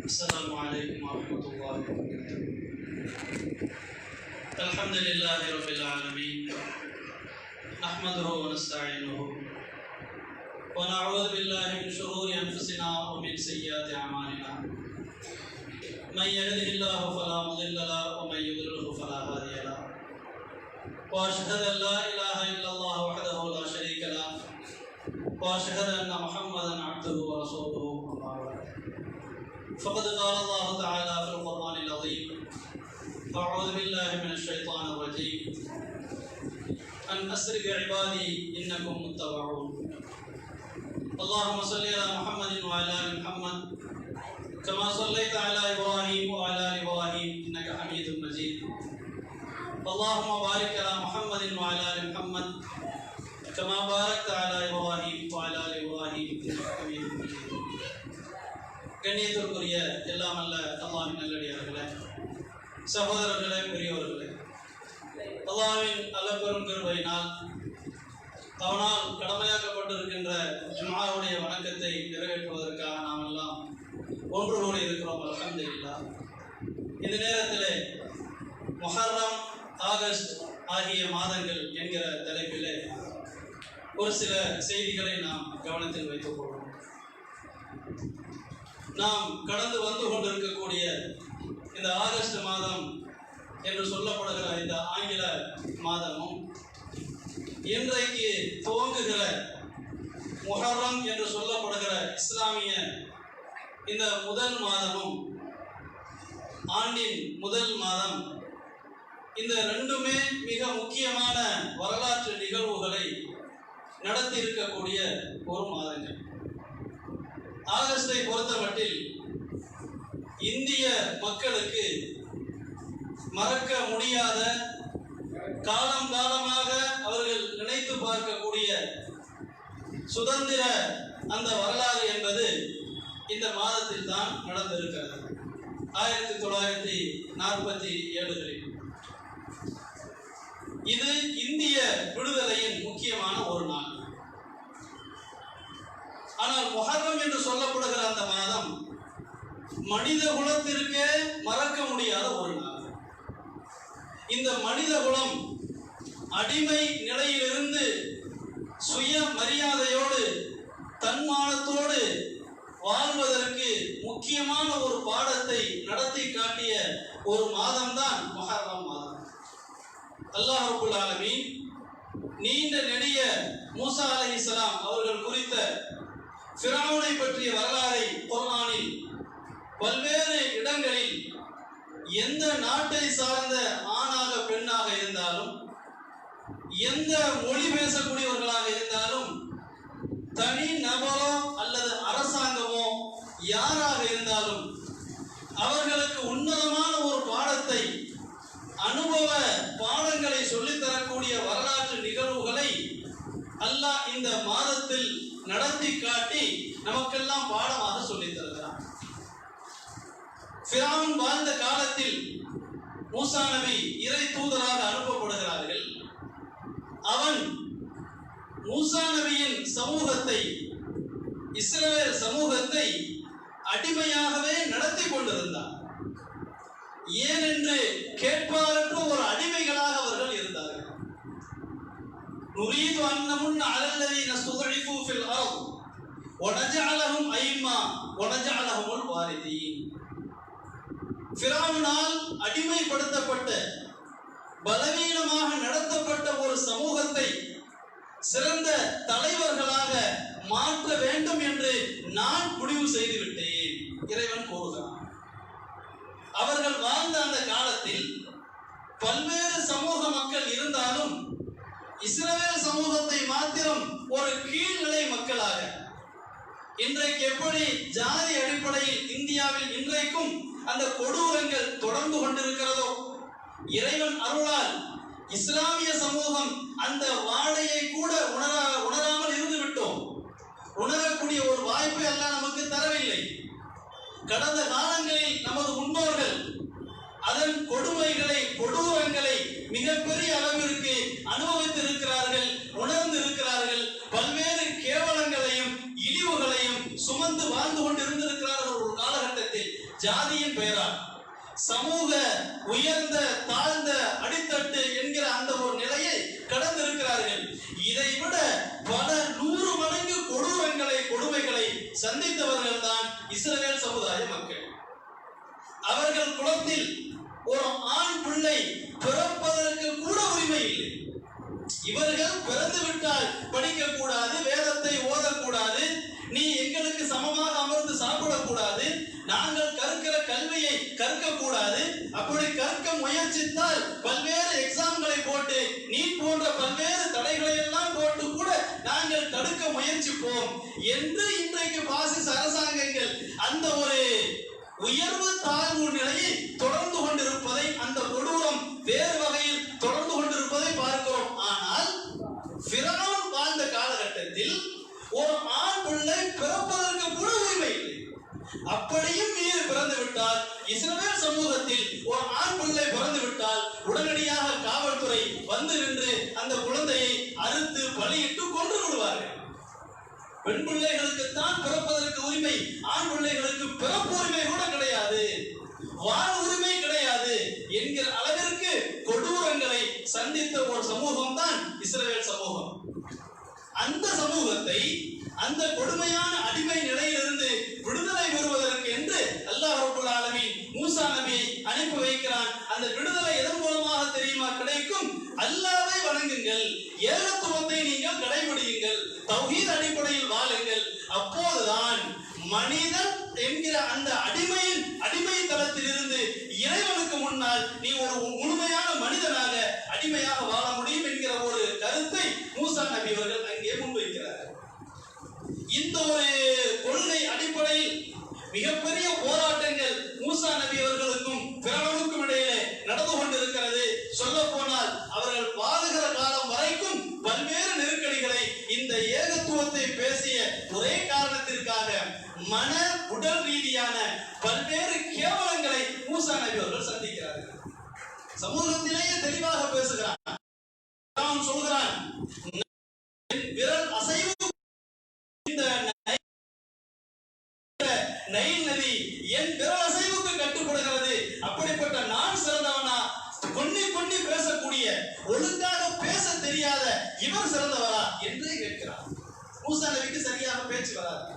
السلام عليكم ورحمة الله وبركاته. الحمد لله رب العالمين نحمده ونستعينه ونعوذ بالله من شرور أنفسنا ومن سيئات أعمالنا من يهده الله فلا مضل له ومن يضلل فلا هادي له وأشهد أن لا إله إلا الله وحده لا شريك له وأشهد أن محمدا عبده ورسوله. فقد قال الله تعالى في القرآن العظيم: أعوذ بالله من الشيطان الرجيم أن أسر بعبادي إنكم متبعون. اللهم صل على محمد وعلى آل محمد كما صليت على إبراهيم وعلى آل إبراهيم إنك حميد مجيد. اللهم بارك على محمد وعلى آل محمد كما باركت على إبراهيم وعلى آل إبراهيم إنك حميد مجيد. கண்ணியத்திற்குரிய எல்லாம் அல்ல அல்லாஹ்வின் நல்லடியார்களே, சகோதரர்களே, பெரியோர்களே, அல்லாஹ்வின் அளப்பெரும் கிருபையினால் அவனால் கடமையாக்கப்பட்டிருக்கின்ற ஜும்ஆவுடைய வணக்கத்தை நிறைவேற்றுவதற்காக நாம் எல்லாம் ஒன்று கூடி இருக்கிறோம். அல்ஹம்துலில்லாஹ். இந்த நேரத்திலே முஹர்ரம், ஆகஸ்ட் ஆகிய மாதங்கள் என்கிற தலைப்பிலே ஒரு சில செய்திகளை நாம் கவனத்தில் வைத்துக் கொள்வோம். நாம் கடந்து வந்து கொண்டிருக்கக்கூடிய இந்த ஆகஸ்ட் மாதம் என்று சொல்லப்படுகிற இந்த ஆங்கில மாதமும் இன்றைக்கு துவங்குகிற முஹர்ரம் என்று சொல்லப்படுகிற இஸ்லாமிய இந்த முதல் மாதமும் ஆண்டின் முதல் மாதம், இந்த ரெண்டுமே மிக முக்கியமான வரலாற்று நிகழ்வுகளை நடத்தி இருக்கக்கூடிய ஒரு மாதங்கள். ஆகஸ்டை பொறுத்தமட்டில் இந்திய மக்களுக்கு மறக்க முடியாத, காலம் காலமாக அவர்கள் நினைத்து பார்க்கக்கூடிய சுதந்திர அந்த வரலாறு என்பது இந்த மாதத்தில் தான் நடந்திருக்கிறது. 1947 இது இந்திய விடுதலையின் முக்கியமான ஒரு நாள். ஆனால் முஹர்ரம் என்று சொல்லப்படுகிற அந்த மாதம் மனித குலத்திற்கே மறக்க முடியாத ஒரு நாள். இந்த மனித குலம் அடிமை நிலையிலிருந்து சுய மரியாதையோடு தன்மானத்தோடு வாழ்வதற்கு முக்கியமான ஒரு பாடத்தை நடத்தி காட்டிய ஒரு மாதம்தான் முஹர்ரம் மாதம். அல்லாஹ் ரப்பல் ஆலமீன் நீண்ட நெடிய மூசா அலைஹிஸ்ஸலாம் அவர்கள் குறித்த ஃபிரௌனை பற்றிய வரலாறை குர்ஆனில் பல்வேறு இடங்களில் எந்த நாட்டை சார்ந்த ஆணாக பெண்ணாக இருந்தாலும், எந்த மொழி பேசக்கூடியவர்களாக இருந்தாலும், தனி நபரோ அல்லது அரசாங்கமோ யாராக இருந்தாலும் அவர்களுக்கு உன்னதமான ஒரு பாடத்தை, அனுபவ பாடங்களை சொல்லித்தரக்கூடிய வரலாற்று நிகழ்வுகளை அல்லாஹ் இந்த மாதத்தில் நடத்தி காட்டி நமக்கெல்லாம் பாடமாக சொல்லித் தருகிறான். ஃபிரௌன் வாழ்ந்த காலத்தில் மூசா நபி இறை தூதராக அனுப்பப்படுகிறார்கள். அவன் மூசா நபியின் சமூகத்தை, இஸ்ரவேல் சமூகத்தை அடிமையாகவே நடத்தி கொண்டிருந்தான். ஏனென்று கேட்பாரற்ற ஒரு அடிமைகளாக அவர்கள் இருந்தார்கள். நுரீது அன்னமுன் அலல்லதீன ஸ்துதிஃபு ஃபில் அர்த் வனஜஅலஹும் அய்மா வனஜஅலஹுல் வாரிதீன். ஃபிரௌனால் அடிமைப்படுத்தப்பட்ட, பலவீனமாக நடத்தப்பட்ட ஒரு சமூகத்தை சிறந்த தலைவர்களாக மாற்ற வேண்டும் என்று நான் முடிவு செய்துவிட்டேன், இறைவன் கூறுகிறான். அவர்கள் வாழ்ந்த அந்த காலத்தில் பல்வேறு சமூக மக்கள் இருந்தாலும் இஸ்ரவேல் சமூகத்தை மாத்திரம் ஒரு கீழ்நிலை மக்களாக, இன்றைக்கு எப்படி ஜாதி அடிப்படையில் இந்தியாவில் இன்றைக்கும் அந்த கொடூரங்கள் தொடர்ந்து கொண்டிருக்கிறதோ, இறைவன் அருளால் இஸ்லாமிய சமூகம் அந்த வாடையை கூட உணராமல் இருந்து விட்டோம். உணரக்கூடிய ஒரு வாய்ப்பை எல்லாம் நமக்கு தரவில்லை. கடந்த காலங்களில் நமது முன்னோர்கள் அதன் கொடுமைகளை, கொடூரங்களை மிகப்பெரிய அளவிற்கு அனுபவித்திருக்கிறார்கள், உணர்ந்து இருக்கிறார்கள். பல்வேறு கேவலங்களையும் இழிவுகளையும் சுமந்து வாழ்ந்து கொண்டிருந்திருக்கிறார்கள். ஒரு காலகட்டத்தில் ஜாதியின் பெயரால் சமூக உயர்ந்த தாழ்ந்த அடித்தட்டு என்கிற அந்த ஒரு நிலையை கடந்திருக்கிறார்கள். இதை விட பல 100 மடங்கு கொடூரங்களை, கொடுமைகளை சந்தித்தவர்கள் தான் இஸ்ரவேல் சமுதாய மக்கள். அவர்கள் குலத்தில் ஒரு ஆண் பிள்ளை பிறப்பதற்கு கூட உரிமை இல்லை. இவர்கள் பிறந்து விட்டால் படிக்க கூடாது, வேதத்தை ஓதக்கூடாது, நீ எங்களுக்கு சமமாக அமர்ந்து சாப்பிடக்கூடாது, நாங்கள் கற்கிற கல்வியை கற்க கூடாது, அப்படி கற்க முயற்சித்தால் பல்வேறு எக்ஸாம்களை போட்டு நீட் போன்ற பல்வேறு தடைகளை எல்லாம் போட்டு கூட நாங்கள் தடுக்க முயற்சிப்போம் என்று இன்றைக்கு பாசிச அரசாங்கங்கள் அந்த ஒரு உயர்வு தாழ்வு நிலையை தொடர்ந்து கொண்டிருப்பதை, அந்த கொடூரம் வேறு வகையில் தொடர்ந்து கொண்டிருப்பதை பார்க்கிறோம். ஆனால் ஃபிரௌன் வாழ்ந்த காலகட்டத்தில் ஒரு ஆண் பிள்ளை பிறப்பதற்கு கூட உரிமை இல்லை. அப்படியும் மீறி பிறந்து விட்டால், இஸ்ரவேல் சமூகத்தில் ஒரு ஆண் பிள்ளை பிறந்து விட்டால் உடனடியாக காவல்துறை வந்து நின்று அந்த குழந்தையை அறுத்து பலியிட்டு கொன்று விடுவார்கள். பெண் பிள்ளைகளுக்கு தான் பிறப்பதற்கு உரிமை, ஆண் பிள்ளைகளுக்கு பிறப்பு உரிமை கூட கிடையாது, வாழ் உரிமை கிடையாது என்கிற அளவிற்கு கொடூரங்களை சந்தித்த ஒரு சமூகம் தான் இஸ்ரவேல் சமூகம். அந்த சமூகத்தை அந்த கொடுமையான அடிமை நிலையிலிருந்து விடுதலை பெறுவதற்கு என்று அல்லாஹ் ரப்பல் ஆலமீன் மூசா நபியை அனுப்பி வைக்கிறான். அந்த விடுதலை எதன் மூலமாக தெரியுமா கிடைக்கும்? அல்லாஹ்வை வணங்குங்கள், ஏகத்துவத்தை நீங்கள் கடைபிடியுங்கள், தௌஹீத் அடிப்படையில் வாழுங்கள். அப்போதுதான் மனிதன் என்கிற அந்த அடிமை தளத்தில் இருந்து இறைவனுக்கு முன்னால் நீ ஒரு முழுமையான மனிதனாக அடிமையாக வாழ முடியும் என்கிற ஒரு கருத்தை மூசா நபி அவர்கள் அங்கே முன்வைக்கிறார். இந்த ஒரு கொள்கை அடிப்படையில் மிகப்பெரிய போராட்டங்கள் மூசா நபி அவர்களுக்கும் ஃபிரௌனுக்கும் இடையிலே நடந்து கொண்டிருக்கிறது. சொல்ல போனால் அவர்கள் வாழுகிற காலம் வரைக்கும் பல்வேறு நெருக்கடிகளை இந்த ஏகத்துவத்தை பேசிய ஒரே காரணத்திற்காக மன உடல் ரீதியான பல்வேறு கேவலங்களை மூசா நபி அவர்கள் சந்திக்கிறார்கள். சமூகத்திலேயே தெளிவாக பேசுகிறான். சொல்கிறான், விரல் அசைவு இந்த நைல் நதி என் விரல் அசைவுக்கு கட்டுப்படுகிறது. அப்படிப்பட்ட நான் சிறந்தவனா? கொன்னி பேச்சு வராது.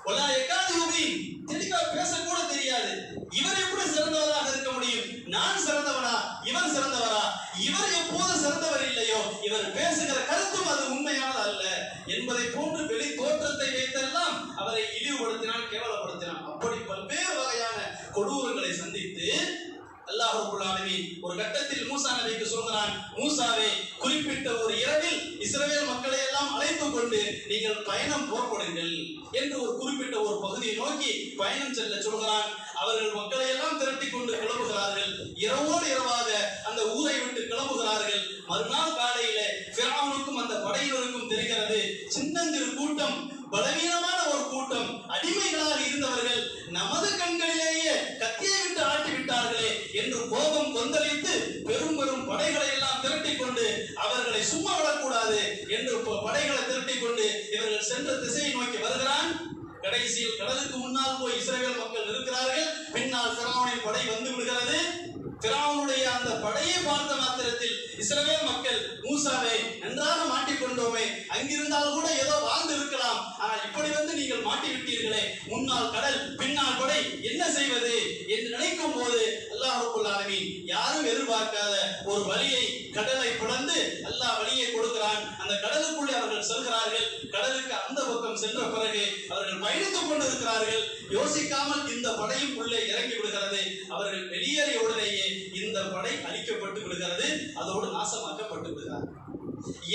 ஒலா யகாது யுபீன், தெளிவா பேசக்கூட தெரியாது. இவர் எப்படி சிறந்தவராக இருக்க முடியும்? நான் சிறந்தவனா, இவர் சிறந்தவரா? இவர் எப்போது சிறந்தவர் இல்லையோ இவர் பேசுகிற கருத்தும் அது உண்மையானது அல்ல என்பதை போன்று வெளி தோற்றத்தை வைத்தெல்லாம் அவரை இழிவுபடுத்தினான், கேவலப்படுத்தினான். அப்படி பல்வேறு வகையான கொடூரங்களை சந்தித்து அல்லாஹ் ரப்பல் ஆலமீன் ஒரு கட்டத்தில் மூசா நபிக்கு சொல்கிறான், மூசாவே, குறிப்பிட்ட ஒரு இரவில் இஸ்ரவேல் மக்களை எல்லாம் அழைத்துக் கொண்டு நீங்கள் பயணம் புறப்படுங்கள் என்று ஒரு குறிப்பிட்ட ஒரு பகுதியை நோக்கி பயணம் செல்ல சொல்கிறான். அவர்கள் மக்களை எல்லாம் திரட்டி கொண்டு கிளம்புகிறார்கள். இரவோடு இரவாக அந்த ஊரை விட்டு கிளம்புகிறார்கள். மறுநாள் காலையில ஃபிரௌனுக்கும் அந்த படையினருக்கும் தெரிகிறது, சின்னஞ்சிறு கூட்டம், பலவீனமான ஒரு கூட்டம், அடிமைகளாக இருந்தவர்கள் நமது கண்களிலேயே கத்தியை விட்டு ஆட்டி விட்டார்களே என்று கோபம் கொந்தளித்து பெரும் பெரும் படைகளை எல்லாம் திரட்டிக் கொண்டு அவர்களை சும்மா விடக்கூடாது என்று படைகளை திரட்டிக் கொண்டு இவர்கள் சென்ற திசையை நோக்கி வருகிறான். கடைசியில் கடலுக்கு முன்னால் போய் இஸ்ரவேல் மக்கள் இருக்கிறார்கள். பின்னால் ஃபிரௌனின் படை வந்து விடுகிறது. ஃபிரௌனுடைய அந்த படையை பார்த்த மாத்திரத்தில் இஸ்ரவேல் மக்கள், மூசாவை நன்றாக மாட்டிக்கொண்டோமே, அங்கிருந்தால் கூட ஏதோ வாழ்ந்து இருக்கலாம், ஆனால் இப்படி வந்து நீங்கள் மாட்டிவிட்டீர்களே, முன்னால் கடல் பின்னால் படை, என்ன செய்வது என்று நினைக்கும் போது அல்லாஹ் ரப்பல் ஆலமீன் யாரும் எதிர்பார்க்காத ஒரு வழியை, கடலை பிளந்து அல்லாஹ் வழியை கொடுக்கிறான். அந்த கடலுக்குள்ளே அவர்கள் செல்கிறார்கள். கடலுக்கு அந்த பக்கம் சென்ற பிறகு அவர்கள் பயணித்துக் கொண்டிருக்கிறார்கள். யோசிக்காமல் இந்த படையும் உள்ளே இறங்கி விடுகிறது. அவர்கள் வெளியேறிய உடனேயே இந்த படை அழிக்கப்பட்டு விடுகிறது, அதோடு நாசமாக்கப்பட்டு விடுகிறார்.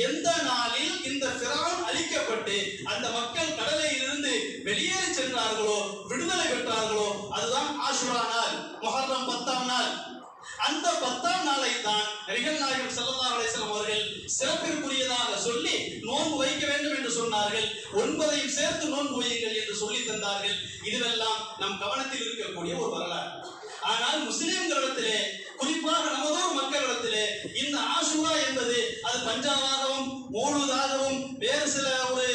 எந்த நாளில் இந்த ஃபிரௌன் அழிக்கப்பட்டு அந்த மக்கள் கடலில் இருந்து வெளியேறி சென்றார்களோ, விடுதலை பெற்றார்களோ, அதுதான் ஆஷுரா நாள், முஹர்ரம் 10ஆம் நாள். அந்த 10ஆம் நாளை தான் நபிகள் நாயகம் ஸல்லல்லாஹு அலைஹி வஸல்லம் அவர்கள் சிறப்பிற்குரியதாக சொல்லி நோன்பு வைக்க வேண்டும் என்று சொன்னார்கள். 9ஐயும் சேர்த்து நோன்பு வையுங்கள் என்று சொல்லி தந்தார்கள். இதுவெல்லாம் நம் கவனத்தில் இருக்கக்கூடிய ஒரு வரலாறு. ஆனால் முஸ்லிம்களிடத்திலே, குறிப்பாக நமதூர் மக்களிடத்திலே இந்த ஆஷுரா என்பது அது பஞ்சாபாகவும் மௌலூதாகவும் வேறு சில ஒரு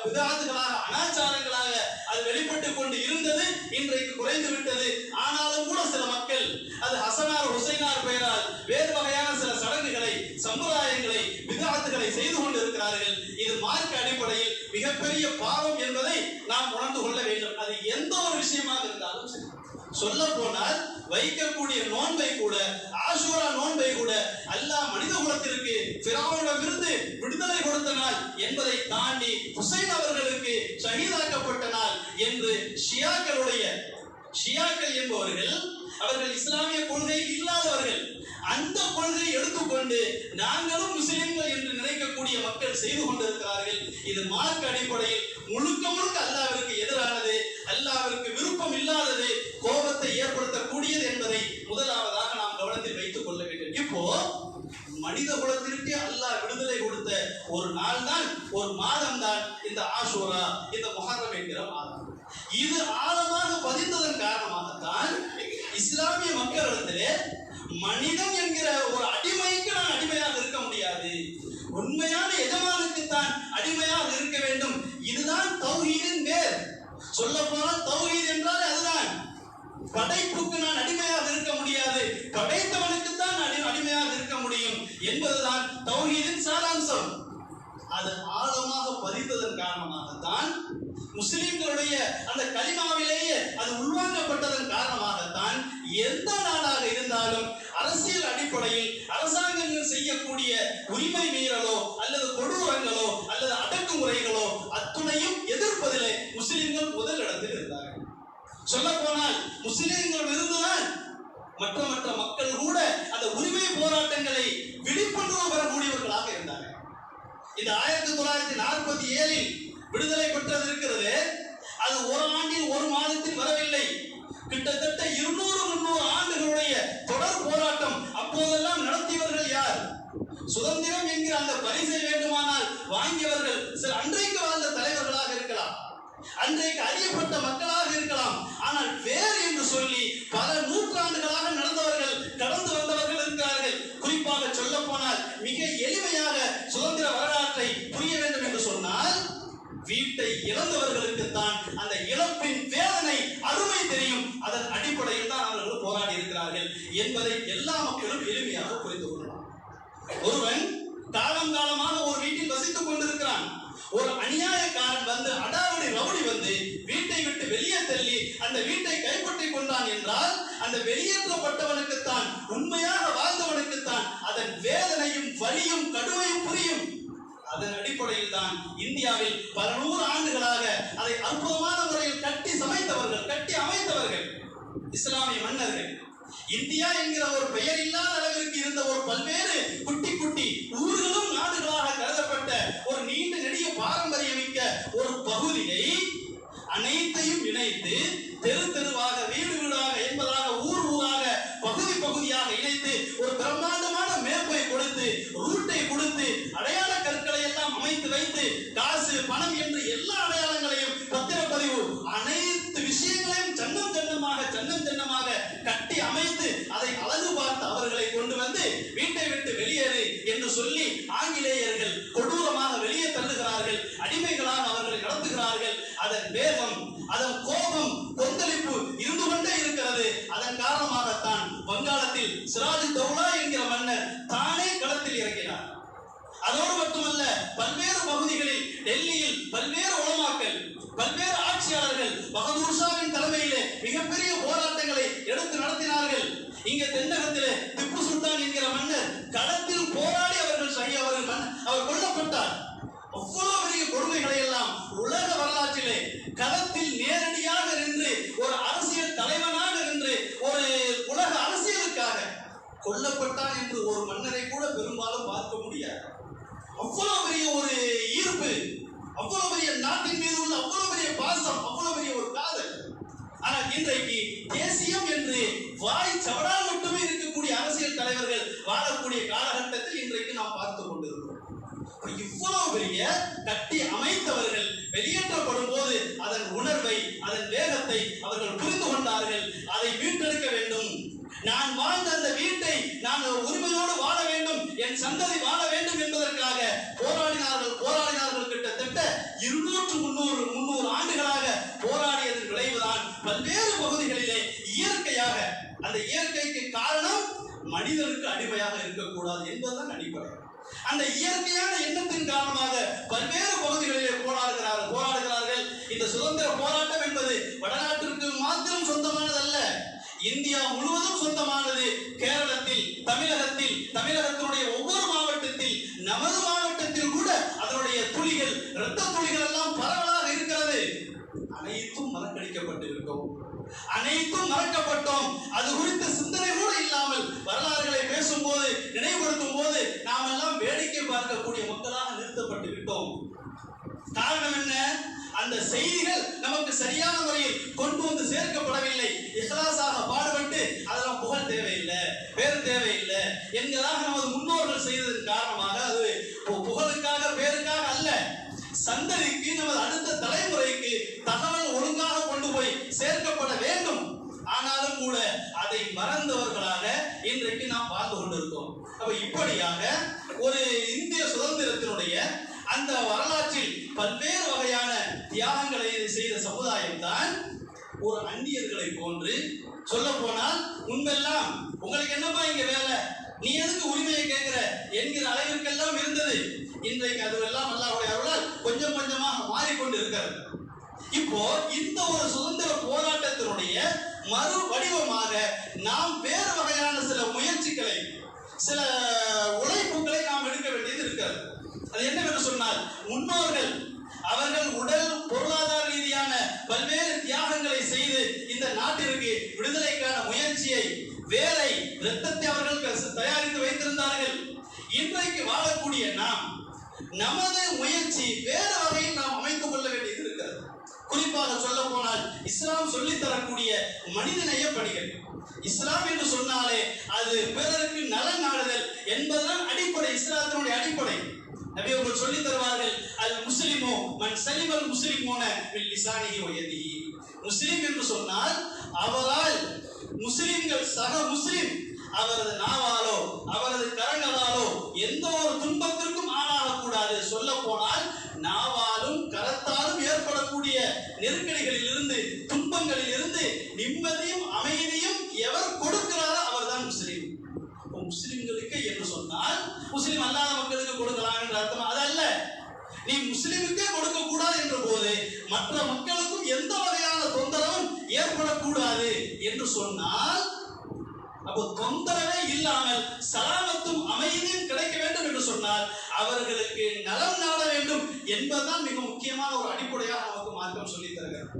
விதாத்துகளாக, அனாச்சாரங்களாக அது வெளிப்பட்டுக் கொண்டு இருந்தது. இன்றைக்கு குறைந்து விட்டது. ஆனாலும் கூட சில மக்கள் அது ஹசனார் ஹுசைனார் பெயரால் வேறு வகையான சில சடங்குகளை, சம்பிரதாயங்களை, விதாத்துகளை செய்து கொண்டு இருக்கிறார்கள். இது மார்க்க அடிப்படையில் மிகப்பெரிய பாவம் என்பதை நாம் உணர்ந்து கொள்ள வேண்டும். அது எந்த ஒரு விஷயமாக இருந்தாலும் சரி. சொல்ல போனால் வைக்கக்கூடிய நோன்பை கூட, ஆஷுரா நோன்பை கூட அல்லாஹ் மனித குலத்திற்கு ஃபிரௌனிடமிருந்து விடுதலை கொடுத்த நாள் என்பதை தாண்டி ஹுசைன் அவர்களுக்கு ஷஹீதாக்கப்பட்ட நாள் என்று ஷியாக்கள் என்பவர்கள், அவர்கள் இஸ்லாமிய கொள்கை இல்லாதவர்கள், அந்த கொள்கையை எடுத்துக்கொண்டு நாங்களும் முஸ்லிம்கள் என்று நினைக்கக்கூடிய மக்கள் செய்து கொண்டிருக்கிறார்கள். இது மார்க்க அடிப்படையில் முழுக்க முழுக்க அல்லாஹ்விற்கு எதிரானது, அல்லாஹ்விற்கு விருப்பம் இல்லாதது, கோபத்தை ஏற்படுத்தக்கூடியது என்பதை முதலாவதாக நாம் கவனத்தில் வைத்துக் கொள்ள வேண்டும். இப்போ மனித குலத்திற்கு அல்லாஹ் விடுதலை கொடுத்த ஒரு நாள் தான், ஒரு மாதம் தான் இந்த ஆஷுரா, இந்த முஹர்ரம் என்கிற மாதம். இது ஆழமாக பதிந்ததன் காரணமாகத்தான் இஸ்லாமிய மக்களிடத்திலே மனிதன் என்கிற ஒரு அடிமைக்கு நான் அடிமையாக இருக்க முடியாது, உண்மையான எஜமானுக்கு தான் அடிமையாக இருக்க வேண்டும். இதுதான் தௌஹீதின் வேர். சொல்ல போனால் தௌஹீத் என்றால் அதுதான். படைப்புக்கு நான் அடிமையாக இருக்க முடியாது, படைத்தவனுக்கு தான் அடிமையாக இருக்க முடியும் என்பதுதான் தௌஹீதின் சாராம்சம். அது ஆழமாக பதிந்ததன் காரணமாகத்தான், முஸ்லிம்களுடைய அந்த கலிமாவிலேயே அது உள்வாங்கப்பட்டதன் காரணமாகத்தான் எந்த நாடாக இருந்தாலும் அரசியல் அடிப்படையில் அரசாங்கங்கள் செய்யக்கூடிய உரிமை மீறலோ அல்லது கொடூரங்களோ அல்லது அடக்குமுறைகளோ அத்துணையும் எதிர்ப்பதிலே முஸ்லிம்கள் முதலிடத்தில் இருந்தார்கள். சொல்ல போனால் முஸ்லிம்கள் இருந்துதான் மற்ற மக்கள் கூட அந்த உரிமை போராட்டங்களை விழிப்புணர்வு பெறக்கூடியவர்களாக இருந்தார்கள். இந்த 1947 விடுதலை பெற்றது இருக்கிறது. அது ஒரு ஆண்டில் ஒரு மாதத்தில் வரவில்லை. கிட்டத்தட்ட 200-300 ஆண்டுகளுடைய தொடர் போராட்டம். அப்போதெல்லாம் நடத்தியவர்கள் யார்? சுதந்திரம் என்கிற அந்த பரிசை வேண்டுமானால் வாங்கியவர்கள் சில அன்றைக்கு வாழ்ந்த தலைவர்களாக இருக்கலாம், அன்றைக்கு அறியப்பட்ட மக்களாக இருக்கலாம். ஆனால் வேறு என்று சொல்லி பல நூற்றாண்டுகளாக நடந்தவர்கள், கடந்து வந்தவர்கள் இருக்கிறார்கள். குறிப்பாக சொல்ல போனால் மிக எளிமையாக சுதந்திர வரலாற்றை புரிய வேண்டும் என்று சொன்னால், வீட்டை இழந்தவர்களுக்கு தான் அந்த இழப்பின் வேதனை, அருமை தெரியும். அதன் அடிப்படையில் தான் அவர்கள் போராடி இருக்கிறார்கள் என்பதை எல்லா மக்களும் எளிமையாக புரிந்து கொள்ளலாம். ஒருவன் காலமாக ஒரு வீட்டில் வசித்துக் கொண்டிருக்கிறான். ஒரு அநியாயக்காரன் வந்து அடாவடி அந்த வீட்டை கைப்பற்றிக் கொண்டான் என்றால் அந்த வெளியேற்றப்பட்டவனுக்குத்தான், உண்மையாக வாழ்ந்தவனுக்குத்தான் அதன் வேதனையும் வலியும் கடுமையும் புரியும். அதன் அடிப்படையில் தான் இந்தியாவில் பல 100 ஆண்டுகளாக அதை அற்புதமான முறையில் கட்டி அமைத்தவர்கள் இஸ்லாமிய மன்னர்கள். இந்தியா என்கிற ஒரு பெயர் இல்லாத அளவிற்கு இருந்த ஒரு பல்வேறு குட்டி குட்டி ஊர்களும் நாடுகளாக கருதப்பட்ட ஒரு நீண்ட நெடிய பாரம்பரியமிக்க ஒரு பகுதியை அனைத்தையும் இணைத்து தெரு தெருவாக, வீடு வீடாக என்பதாக, ஊர் ஊராக, பகுதி பகுதியாக இணைத்து ஒரு பிரம்மாண்டமான மேப்பை கொடுத்து, ரூட்டை கொடுத்து, அடையாள கற்களை எல்லாம் அமைத்து வைத்து, காசு பணம் என்று எல்லா அடையாளங்களையும், பத்திரப்பதிவு அனைத்து விஷயங்களையும் சன்னம் சன்னமாக கட்டி அமைத்து அதை அழகு பார்த்து அவர்களை கொண்டு வந்து வீட்டை விட்டு வெளியேறு என்று சொல்லி ஆங்கிலேயர்கள் கொடூரமாக வெளியே தள்ளுகிறார்கள். அடிமைகளாக அவர்களை நடத்துகிறார்கள். அதன் வேகம், அதன் கோபம், கொந்தளிப்பு இருந்து கொண்டே இருக்கிறது. அதன் காரணமாகத்தான் வங்காளத்தில் சிராஜ் தௌலா என்கிற மன்னர் தானே களத்தில் இறங்கினார். அதோடு மட்டுமல்ல, பல்வேறு பகுதிகளில், டெல்லியில் பல்வேறு உலமாக்கள், பல்வேறு ஆட்சியாளர்கள் பகதூர் ஷாவின் தலைமையிலே மிகப்பெரிய போராட்டங்களை எடுத்து நடத்தினார்கள். இங்கே தென்னகத்திலே திப்பு சுல்தான் என்கிற மன்னர் களத்தில் போராடி அவர் கொல்லப்பட்டார். அவ்வளவு பெரிய கொடுமைகளை எல்லாம் உலக வரலாற்றிலே களத்தில் நேரடியாக நின்று ஒரு அரசியல் தலைவனாக நின்று ஒரு உலக அரசியலுக்காக கொல்லப்பட்டான் என்று ஒரு மன்னரை கூட பெரும்பாலும் பார்க்க முடியாது. அவ்வளவு பெரிய ஒரு ஈர்ப்பு, அவ்வளவு பெரிய நாட்டின் மீது உள்ள அவ்வளவு பெரிய பாசம், அவ்வளவு பெரிய ஒரு காதல். ஆனால் இன்றைக்கு தேசியம் என்று வாய் சவடால் மட்டுமே இருக்கக்கூடிய அரசியல் தலைவர்கள் வாழக்கூடிய காலகட்டத்தில் இன்றைக்கு நாம் பார்த்துக் கொண்டிருக்கிறோம். இவ்வளவு பெரிய கட்டி அமைத்தவர்கள் வெளியேற்றப்படும் போது அதன் உணர்வை, அதன் வேகத்தை அவர்கள் புரிந்து கொண்டார்கள். அதை மீட்டெடுக்க வேண்டும். நான் வாழ்ந்த அந்த வீட்டை நான் உரிமையோடு வாழ வேண்டும், என் சந்ததி வாழ வேண்டும் என்பதற்காக போராடினார்கள். கிட்டத்தட்ட 200-300 ஆண்டுகளாக போராடியதன் விளைவுதான் பல்வேறு பகுதிகளிலே இயற்கையாக, அந்த இயற்கைக்கு காரணம் மனிதனுக்கு அடிமையாக இருக்கக்கூடாது என்பதுதான் அடிப்படை. அந்த இயற்கையான எண்ணத்தின் காரணமாக பல்வேறு பகுதிகளிலே போராடுகிறார்கள். இந்த சுதந்திர போராட்டம் என்பது வடநாட்டிற்கு மாத்திரம் சொந்தமானதல்ல, இந்தியா முழுவதும் சொந்தமானது. கேரளத்தில், தமிழகத்தினுடைய ஒவ்வொரு மாவட்டத்தில், நமது மாவட்டத்தில் கூட அதனுடைய துளிகள், இரத்த துளிகள் எல்லாம் பரவலாக இருக்கிறது. அனைத்தும் மறக்கப்பட்டோம். அது குறித்த சிந்தனை கூட இல்லாமல் வரலாறுகளை பேசும்போது, நினைவுபடுத்தும் போது நாம் எல்லாம் வேடிக்கை பார்க்கக்கூடிய மக்களாக நிறுத்தப்பட்டு விட்டோம். காரணம் என்ன? அந்த செய்திகள் நமக்கு சரியான முறையில் கொண்டு வந்து சேர்க்கப்படவில்லை. இஹ்லாஸாக பாடுபட்டு அதெல்லாம் புகழ் தேவையில்லை, பேர் தேவையில்லை என்கிறதாக நமது முன்னோர்கள் செய்ததன் காரணமாக, அது புகழுக்காக பேருக்காக அல்ல, சந்ததிக்கு, நமது அடுத்த தலைமுறைக்கு தகவல் ஒழுங்காக கொண்டு போய் சேர்க்கப்பட வேண்டும். ஆனாலும் கூட அதை மறந்தவர்களாக இன்றைக்கு நாம் வாழ்ந்து கொண்டிருக்கோம். அப்ப இப்படியாக ஒரு இந்திய சுதந்திரத்தினுடைய அந்த வரலாற்றில் பல்வேறு வகையான தியாகங்களை செய்த சமுதாயம் தான் ஒரு அந்நியர்களை போன்று, சொல்ல போனால் முன்பெல்லாம் உங்களுக்கு என்னப்பா இங்க வேலை, நீ எதுக்கு உரிமையை கேட்கிற என்கிற அளவிற்கெல்லாம் இருந்தது. இன்றைக்கு அதுவெல்லாம் அல்லாஹ்வுடைய அருளால் கொஞ்சம் கொஞ்சமாக மாறிக்கொண்டு இருக்கிறது. இப்போ இந்த ஒரு சுதந்திர போராட்டத்தினுடைய மறு வடிவமாக நாம் வேறு வகையான சில முயற்சிகளை, சில உழைப்புகளை நாம் எடுக்க வேண்டியது இருக்கிறது. அது என்னவென்று சொன்னால், முன்னோர்கள் அவர்கள் உடல் பொருளாதார ரீதியான பல்வேறு தியாகங்களை செய்து இந்த நாட்டிற்கு விடுதலைக்கான முயற்சியை, வேலை, இரத்தத்தை அவர்கள் தயாரித்து வைத்திருந்தார்கள். இன்றைக்கு வாழக்கூடிய நாம் நமது முயற்சி வேறு வகையில் நாம் அமைத்துக் கொள்ள வேண்டியது இருக்கிறது. குறிப்பாக சொல்ல போனால், இஸ்லாம் சொல்லித் தரக்கூடிய மனிதநேய பணிகள். இஸ்லாம் என்று சொன்னாலே அது பிறருக்கு நலன் நாடுதல் என்பதுதான் அடிப்படை, இஸ்லாத்தினுடைய அடிப்படை. நபி அவர்கள் சொல்லித் தருவார்கள், அல் முஸ்லிமோ மன் சலிமல் முஸ்லிமோன மின் லிசானிஹி வ யதிஹி. முஸ்லிம் என்று சொன்னால் அவரால் முஸ்லிம்கள், சக முஸ்லிம், அவரது நாவாலோ அவரது கரங்களாலோ எந்த ஒரு துன்பத்திற்கும் ஆளாகக்கூடாது. சொல்ல போனால் நாவாலும் கரத்தாலும் ஏற்படக்கூடிய நெருக்கடிகளில் இருந்து, துன்பங்களில் இருந்து நிம்மதியும் அமைதியும் எவர் கொடுக்கிறாரோ அவர்தான் முஸ்லிம். முஸ்லிம்களுக்கு என்று சொன்னால் முஸ்லிம் அல்லாத மக்களுக்கு கொடுக்கலாம் என்ற அர்த்தம் அதல்ல. நீ முஸ்லிமுக்கே கொடுக்க கூடாது என்ற போது மற்ற மக்களுக்கும் எந்த வகையான தொந்தரவும் ஏற்படக்கூடாது என்று சொன்னால், அப்போ தொந்தரவே இல்லாமல் சலாமத்தும் அமைதியும் கிடைக்க வேண்டும் என்று சொன்னால் அவர்களுக்கு நலம் நாட வேண்டும் என்பதுதான் மிக முக்கியமான ஒரு அடிப்படையாக நமக்கு மார்க்கம் சொல்லித் தருகிறது.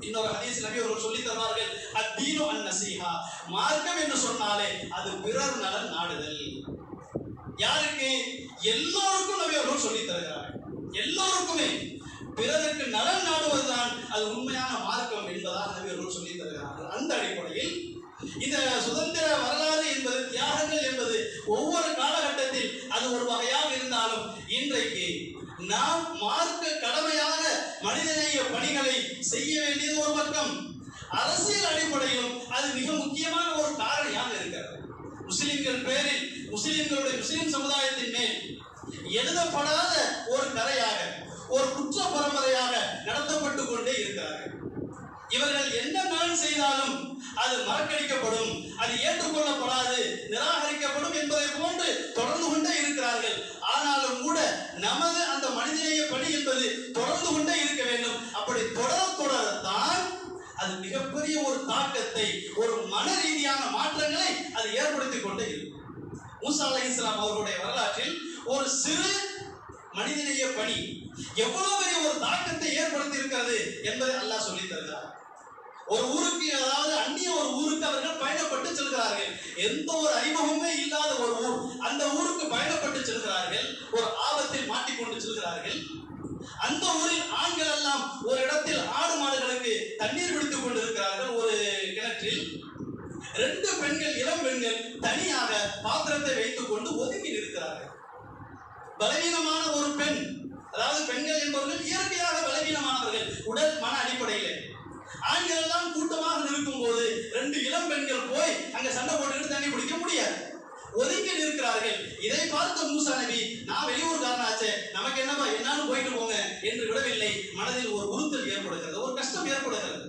இன்னொரு ஹதீஸ் நபி அவர்கள் சொல்லித் தருவார்கள், அத்தீனு அன்-நஸீஹா, மார்க்கம் என்று சொன்னாலே அது பிறர் நலன் நாடுதல். யாருக்கு? எல்லோருக்கும் நபி அவர்கள் சொல்லித் தருகிறார்கள். எல்லோருக்குமே பிறருக்கு நலன் நாடுவதுதான் அது உண்மையான மார்க்கம் என்பதாக நபி அவர்கள் சொல்லித் தருகிறார்கள். அந்த அடிப்படையில் இந்த சுதந்திர வரலாறு என்பது, தியாகங்கள் என்பது ஒவ்வொரு காலகட்டத்தில் அது ஒரு வகையாக இருந்தாலும், இன்றைக்கு நாம் மார்க்க கடமையாக மனிதநேய பணிகளை செய்ய வேண்டியது ஒரு பக்கம், அரசியல் அடிப்படையிலும் அது மிக முக்கியமான ஒரு காரணியாக இருக்கிறது. முஸ்லிம்கள் பேரில், முஸ்லிம் சமுதாயத்தின் மேல் எழுதப்படாத ஒரு கரையாக, ஒரு குற்ற பரம்பரையாக நடத்தப்பட்டு கொண்டே இருக்கிறார்கள். இவர்கள் என்ன நலன் செய்தாலும் அது மறக்கடிக்கப்படும், அது ஏற்றுக்கொள்ளப்படாது, நிராகரிக்கப்படும் என்பதை போன்று தொடர்ந்து கொண்டே இருக்கிறார்கள். ஆனாலும் கூட நமது அந்த மனிதநேய பணி என்பது தொடர்ந்து கொண்டே இருக்க வேண்டும். அப்படி தொடரத்தான் அது மிகப்பெரிய ஒரு தாக்கத்தை, ஒரு மன ரீதியான மாற்றங்களை அது ஏற்படுத்திக் கொண்டே இருக்கும். மூசா அலைஹிஸ்ஸலாம் அவர்களுடைய வரலாற்றில் ஒரு சிறு மனிதநேய பணி எவ்வளவு பெரிய ஒரு தாக்கத்தை ஏற்படுத்தி இருக்கிறது என்பதை அல்லாஹ் சொல்லித் தருகிறார். ஒரு ஊருக்கு, அதாவது அந்நிய ஒரு ஊருக்கு அவர்கள் பயணப்பட்டு செல்கிறார்கள். எந்த ஒரு அறிமுகமே இல்லாத ஒரு ஊர், அந்த ஊருக்கு பயணப்பட்டு செல்கிறார்கள். ஒரு ஆபத்தில் மாட்டிக்கொண்டு செல்கிறார்கள். அந்த ஊரில் ஆண்கள் எல்லாம் ஒரு இடத்தில் ஆடு மாடுகளுக்கு தண்ணீர் பிடித்துக் கொண்டிருக்கிறார்கள். ஒரு கிணற்றில் 2 பெண்கள், இளம் பெண்கள் தனியாக பாத்திரத்தை வைத்துக் கொண்டு ஒதுங்கி நிற்கிறார்கள். பலவீனமான ஒரு பெண், அதாவது பெண்கள் என்பவர்கள் இயற்கையாக பலவீனமானவர்கள் உடல் மன அடிப்படையில். ஆண்கள் எல்லாம் கூட்டமாக நிற்கும் போது 2 இளம் பெண்கள் போய் அங்க சண்டை போட்டுக்கிட்டு தண்ணி பிடிக்க முடியாது, ஒதுங்கி நிற்கிறார்கள். இதை பார்த்த மூசா நபி, நான் வெளியூர்காரனாச்சே, நமக்கு என்னப்பா, என்னாலும் போயிட்டு போங்க என்று விடவில்லை. மனதில் ஒரு உறுத்தல் ஏற்படுகிறது, ஒரு கஷ்டம் ஏற்படுகிறது.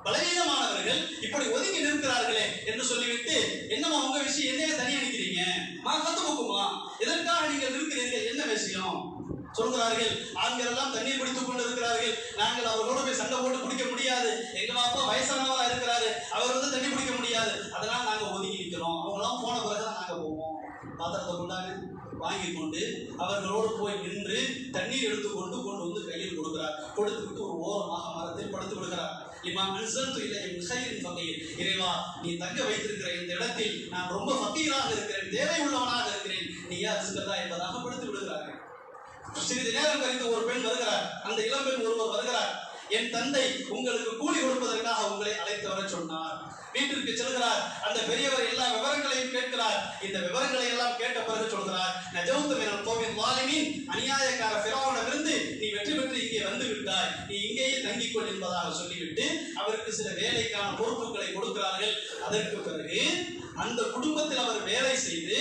பலவீனமானவர்கள் இப்படி ஒதுங்கி நிற்கிறார்களே என்று சொல்லிவிட்டு, என்னமா உங்க விஷயம், என்னைய தனியா நிற்கிறீங்க, கத்துக்குமா, எதற்காக நீங்கள் இருக்கிறீர்கள், என்ன விஷயம் சொல்கிறார்கள். ஆண்கள் எல்லாம் தண்ணீர் பிடித்துக் கொண்டிருக்கிறார்கள். நாங்கள் அவர்களோடு போய் சண்டை போட்டு குடிக்க முடியாது, எங்க அப்பா வயசானவரா இருக்கிறாரு, அவர் தண்ணி பிடிக்க முடியாது, அதனால நாங்க ஒதுங்கி நிற்கிறோம். அவங்களாம் போன பிறகுதான் நாங்க போவோம். பாத்திரத்தை கொண்டாங்க, வாங்கி கொண்டு அவர்களோடு போய் நின்று தண்ணீர் எடுத்துக்கொண்டு கொண்டு வந்து கையில் கொடுக்கிறார். கொடுத்துவிட்டு ஒரு ஓரமாக மரத்தில் படுத்து விடுகிறார். இறைவா, நீ தங்க வைத்திருக்கிற இந்த இடத்தில் நான் ரொம்ப ஃபக்கீராக இருக்கிறேன், தேவை உள்ளவனாக இருக்கிறேன், நீயா இருக்கிறதா என்பதாக படுத்து விடுகிறார்கள். சிறிது நேரம் கழித்து ஒரு பெண் வருகிறார். அந்த இளம்பெண் ஒருவர் வருகிறார். என் தந்தை உங்களுக்கு கூலி கொடுப்பதற்காக உங்களை அழைத்து வர சொன்னார். வீட்டிற்கு செல்கிறார். அந்த பெரியவர் எல்லா விவரங்களையும் கேட்கிறார். இந்த விவரங்களை எல்லாம் கேட்ட பிறகு சொல்கிறார், நஜவுத்து மினல் கௌமில் ஸாலிமீன், அநியாயக்கார ஃபிரௌனிடமிருந்து நீ வெற்றி பெற்று இங்கே வந்து விட்டாய், நீ இங்கேயே தங்கிக் கொள் என்பதாக சொல்லிவிட்டு அவருக்கு சில வேலைக்கான பொறுப்புகளை கொடுக்கிறார்கள். அதற்கு பிறகு அந்த குடும்பத்தில் அவர் வேலை செய்து,